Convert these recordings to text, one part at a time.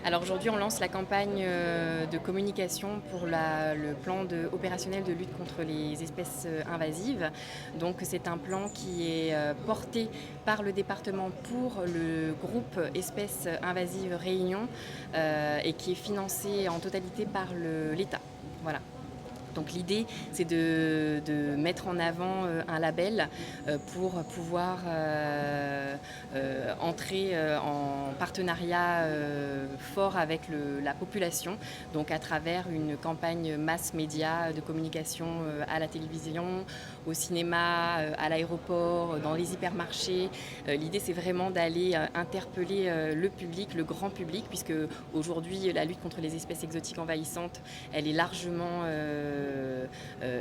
Alors aujourd'hui, on lance la campagne de communication pour le plan opérationnel de lutte contre les espèces invasives. Donc c'est un plan qui est porté par le département pour le groupe espèces invasives Réunion et qui est financé en totalité par l'État. Voilà. Donc l'idée, c'est de mettre en avant un label pour pouvoir entrer en partenariat fort avec la population, donc à travers une campagne mass média de communication à la télévision, au cinéma, à l'aéroport, dans les hypermarchés. L'idée, c'est vraiment d'aller interpeller le public, le grand public, puisque aujourd'hui, la lutte contre les espèces exotiques envahissantes, elle est largement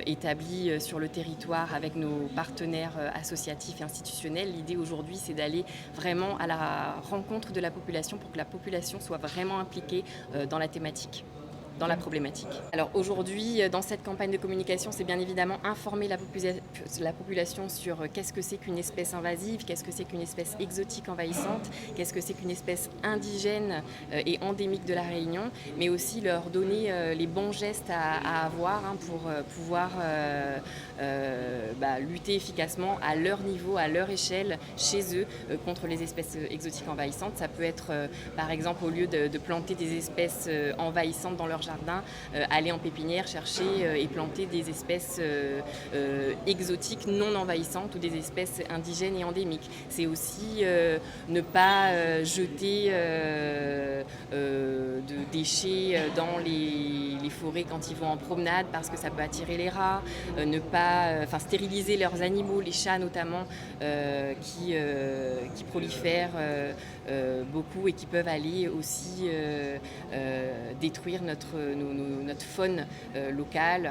établie sur le territoire avec nos partenaires associatifs et institutionnels. L'idée aujourd'hui, c'est d'aller vraiment à la rencontre de la population pour que la population soit vraiment impliquée dans la thématique, dans la problématique. Alors aujourd'hui, dans cette campagne de communication, c'est bien évidemment informer la population sur qu'est-ce que c'est qu'une espèce invasive, qu'est-ce que c'est qu'une espèce exotique envahissante, qu'est-ce que c'est qu'une espèce indigène et endémique de la Réunion, mais aussi leur donner les bons gestes à avoir pour pouvoir lutter efficacement à leur niveau, à leur échelle, chez eux, contre les espèces exotiques envahissantes. Ça peut être, par exemple, au lieu de planter des espèces envahissantes dans leur jardin, aller en pépinière chercher et planter des espèces exotiques non envahissantes ou des espèces indigènes et endémiques. C'est aussi ne pas jeter de déchets dans les forêts quand ils vont en promenade parce que ça peut attirer les rats, ne pas stériliser leurs animaux, les chats notamment, qui prolifèrent beaucoup et qui peuvent aller aussi détruire notre faune locale.